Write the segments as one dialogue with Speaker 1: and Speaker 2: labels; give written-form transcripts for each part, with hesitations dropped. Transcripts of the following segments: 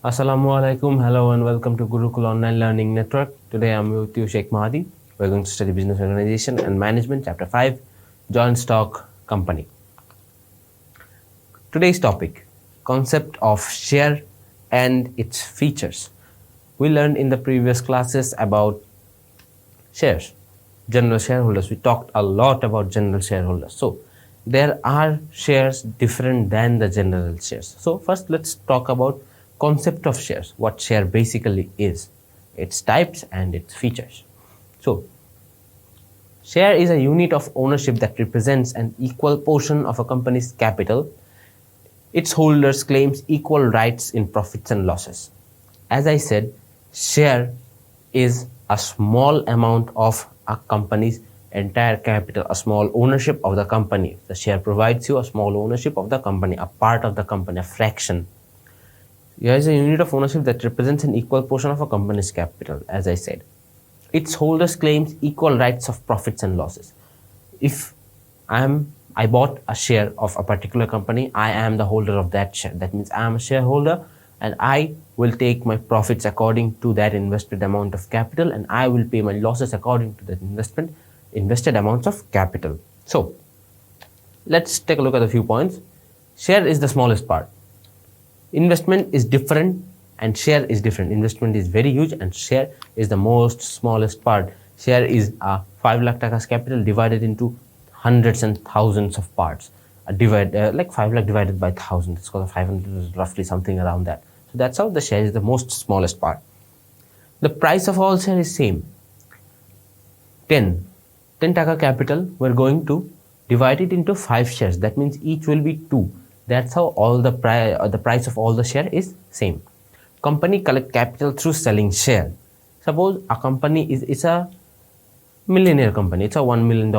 Speaker 1: Assalamu alaikum, hello and welcome to Gurukul Online Learning Network. Today I'm with you, Sheikh Mahadi. We're going to study Business Organization and Management, Chapter 5, Joint Stock Company. Today's topic, concept of share and its features. We learned in the previous classes about shares, general shareholders. We talked a lot about general shareholders. So there are shares different than the general shares. So first let's talk about concept of shares, what share basically is, its types and its features. So share is a unit of ownership that represents an equal portion of a company's capital. Its holders claims equal rights in profits and losses. As I said, share is a small amount of a company's entire capital, a small ownership of the company. The share provides you a small ownership of the company, a part of the company, a fraction. Here is a unit of ownership that represents an equal portion of a company's capital, as I said. Its holders claims equal rights of profits and losses. If I bought a share of a particular company, I am the holder of that share. That means I am a shareholder and I will take my profits according to that invested amount of capital, and I will pay my losses according to that invested amounts of capital. So let's take a look at a few points. Share is the smallest part. Investment is different and share is different. Investment is very huge and share is the most smallest part. Share is a 5 lakh taka's capital divided into hundreds and thousands of parts. Like 5 lakh divided by 1,000, it's called 500, is roughly something around that. So that's how the share is the most smallest part. The price of all share is same. 10 taka capital, we're going to divide it into 5 shares. That means each will be 2. That's how all the price of all the share is same. Company collect capital through selling share. Suppose a company is a millionaire company. It's a $1 million,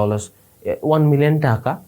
Speaker 1: 1 million taka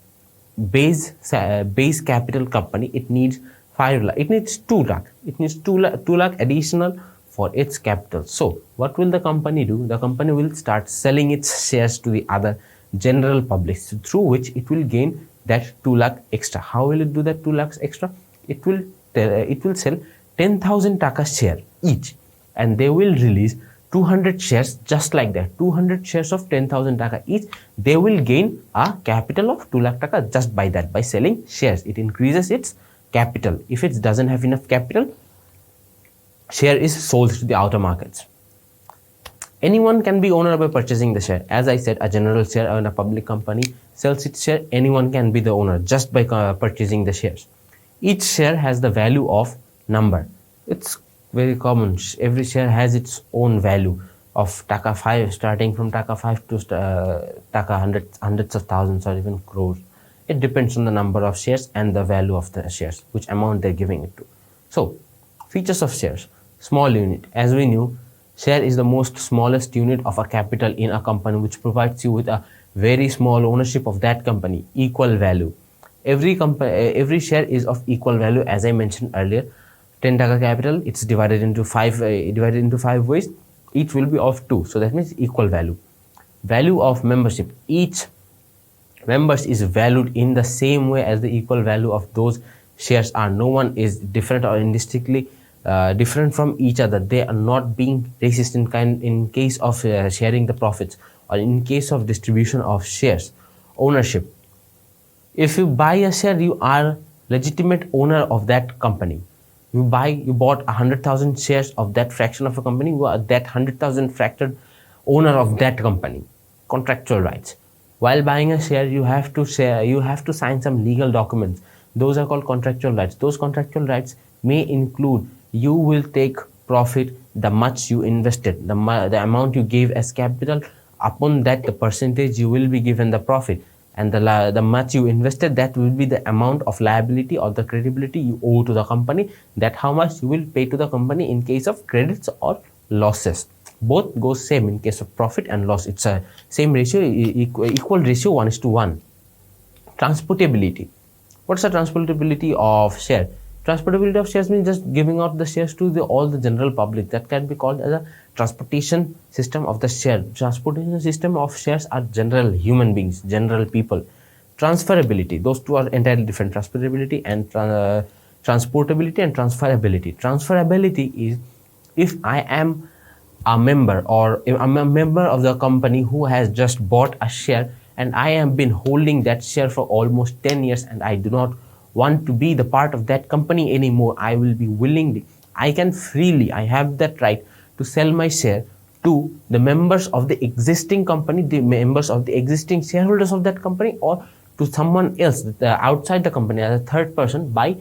Speaker 1: base capital company. It needs 5 lakh. It needs 2 lakh. It needs 2 lakh additional for its capital. So what will the company do? The company will start selling its shares to the other general public, through which it will gain that 2 lakh extra. How will it do that 2 lakhs extra? It will sell 10,000 taka share each, and they will release 200 shares just like that. 200 shares of 10,000 taka each. They will gain a capital of 2 lakh taka just by that, by selling shares. It increases its capital. If it doesn't have enough capital, share is sold to the outer markets. Anyone can be owner by purchasing the share. As I said, a general share and a public company sells its share. Anyone can be the owner just by purchasing the shares. Each share has the value of number. It's very common. Every share has its own value of taka 5, starting from taka 5 to taka hundreds of thousands or even crores. It depends on the number of shares and the value of the shares, which amount they're giving it to. So, features of shares. Small unit. As we knew, share is the most smallest unit of a capital in a company, which provides you with a very small ownership of that company. Equal value. Every share is of equal value, as I mentioned earlier. 10 taka capital, it's divided into 5 ways. Each will be of 2. So that means equal value. Value of membership. Each members is valued in the same way as the equal value of those shares are. No one is different or indistinctly different from each other. They are not being racist in case of sharing the profits or in case of distribution of shares. Ownership. If you buy a share, you are legitimate owner of that company. You bought 100,000 shares of that fraction of a company. You are that 100,000 fractured owner of that company. Contractual rights. While buying a share, you have to sign some legal documents. Those are called contractual rights. Those contractual rights may include you will take profit the much you invested, the amount you gave as capital. Upon that, the percentage you will be given the profit, and the much you invested, that will be the amount of liability or the credibility you owe to the company. That how much you will pay to the company in case of credits or losses. Both go same in case of profit and loss. It's a same ratio, equal ratio, 1:1. Transportability. What's the transportability of share? Transportability of shares means just giving out the shares to all the general public. That can be called as a transportation system of the share. Transportation system of shares are general human beings, general people. Transferability, those two are entirely different. Transferability and transportability and transferability. Transferability is if I am a member or if I'm a member of the company who has just bought a share and I have been holding that share for almost 10 years and I do not want to be the part of that company anymore. I will be willingly, I can freely, I have that right to sell my share to the members of the existing company, the members of the existing shareholders of that company, or to someone else outside the company as a third person by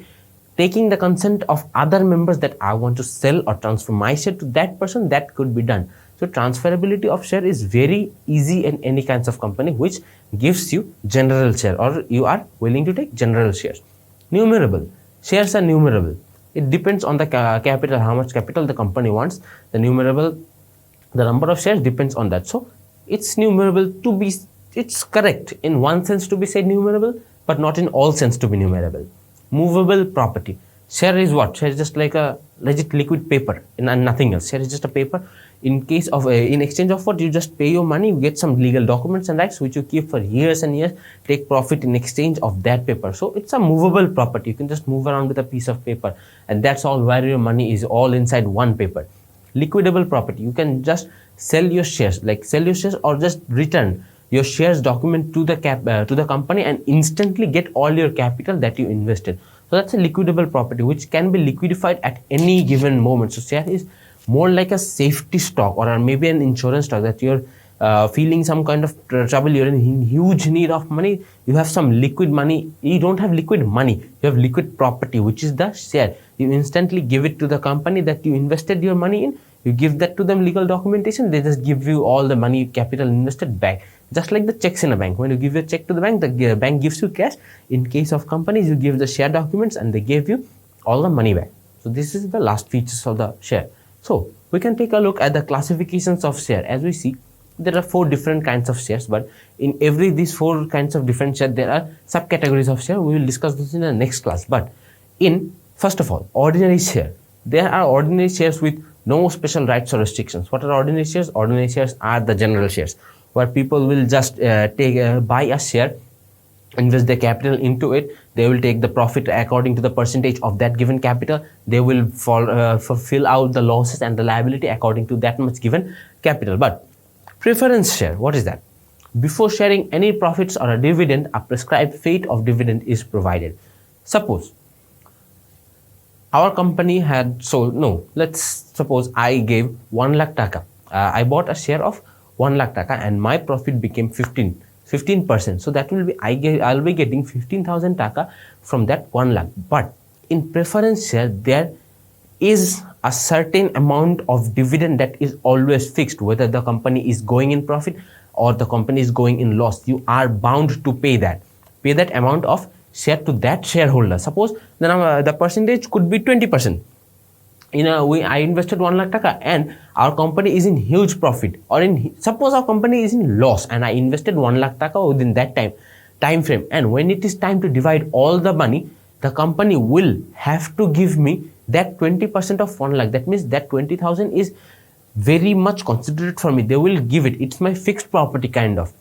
Speaker 1: taking the consent of other members that I want to sell or transfer my share to that person. That could be done. So transferability of share is very easy in any kinds of company which gives you general share or you are willing to take general shares. Numerable. Shares are numerable. It depends on the capital, how much capital the company wants. The numerable, the number of shares depends on that. So it's numerable to be, it's correct in one sense to be said numerable, but not in all sense to be numerable. Movable property. Share is what? Share is just like a legit liquid paper and nothing else. Share is just a paper. In case of in exchange of what, you just pay your money, you get some legal documents and rights which you keep for years and years, take profit in exchange of that paper. So it's a movable property. You can just move around with a piece of paper and that's all where your money is, all inside one paper. Liquidable property. You can just sell your shares, like sell your shares or just return your shares document to the company and instantly get all your capital that you invested. So that's a liquidable property which can be liquidified at any given moment. So share is more like a safety stock or maybe an insurance stock that you're feeling some kind of trouble, you're in huge need of money, you have some liquid money. You don't have liquid money, you have liquid property, which is the share. You instantly give it to the company that you invested your money in, you give that to them, legal documentation, they just give you all the money capital invested back. Just like the checks in a bank. When you give a check to the bank gives you cash. In case of companies, you give the share documents and they give you all the money back. So this is the last features of the share. So we can take a look at the classifications of share. As we see, there are 4 different kinds of shares, but in these 4 kinds of different shares, there are subcategories of share. We will discuss this in the next class. But in, first of all, ordinary share. There are ordinary shares with no special rights or restrictions. What are ordinary shares? Ordinary shares are the general shares, where people will just buy a share, invest their capital into it. They will take the profit according to the percentage of that given capital. They will fulfill out the losses and the liability according to that much given capital. But preference share, what is that? Before sharing any profits or a dividend, a prescribed fate of dividend is provided. Suppose our company had sold, let's suppose I gave 1 lakh taka. I bought a share of 1 lakh taka and my profit became 15%. So that will be, I'll be getting 15,000 taka from that 1 lakh. But in preference share, there is a certain amount of dividend that is always fixed, whether the company is going in profit or the company is going in loss. You are bound to pay that amount of share to that shareholder. Suppose the percentage could be 20%. I invested 1 lakh taka and our company is in huge profit, or suppose our company is in loss and I invested 1 lakh taka within that time frame, and when it is time to divide all the money, the company will have to give me that 20% of 1 lakh. That means that 20,000 is very much considerate for me. They will give it. It's my fixed property kind of.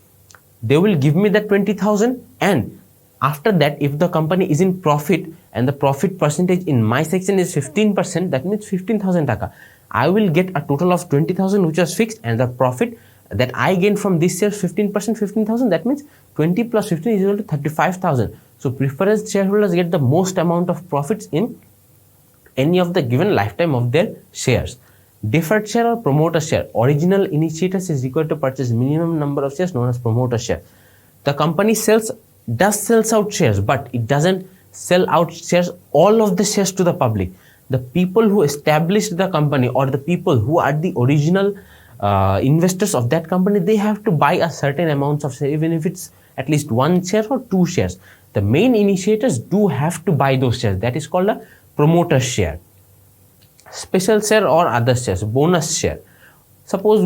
Speaker 1: They will give me that 20,000, and after that, if the company is in profit and the profit percentage in my section is 15%, that means 15,000 taka. I will get a total of 20,000 which was fixed, and the profit that I gain from this year's 15%, 15,000, that means 20 plus 15 is equal to 35,000. So preference shareholders get the most amount of profits in any of the given lifetime of their shares. Deferred share or promoter share. Original initiators is required to purchase minimum number of shares known as promoter share. The company sells out shares, but it doesn't sell out shares, all of the shares to the public. The people who established the company or the people who are the original investors of that company, they have to buy a certain amounts of shares, even if it's at least 1 share or 2 shares. The main initiators do have to buy those shares. That is called a promoter share. Special share or other shares. Bonus share. Suppose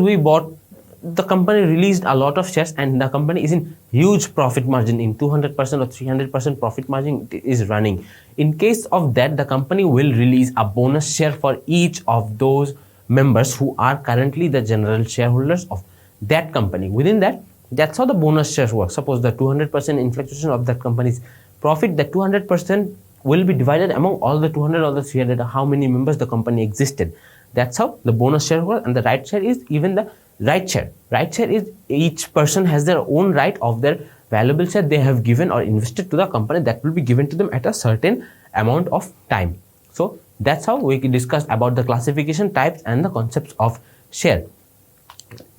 Speaker 1: the company released a lot of shares and the company is in huge profit margin, in 200% or 300% profit margin is running. In case of that, the company will release a bonus share for each of those members who are currently the general shareholders of that company. Within that, that's how the bonus shares work. Suppose the 200% inflation of that company's profit, the 200% will be divided among all the 200 or the 300, how many members the company existed. That's how the bonus share works. And the right share is even the right share. Right share is each person has their own right of their valuable share they have given or invested to the company that will be given to them at a certain amount of time. So that's how we discussed about the classification types and the concepts of share.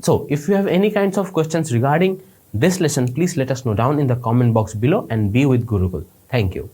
Speaker 1: So if you have any kinds of questions regarding this lesson, please let us know down in the comment box below, and be with Gurukul. Thank you.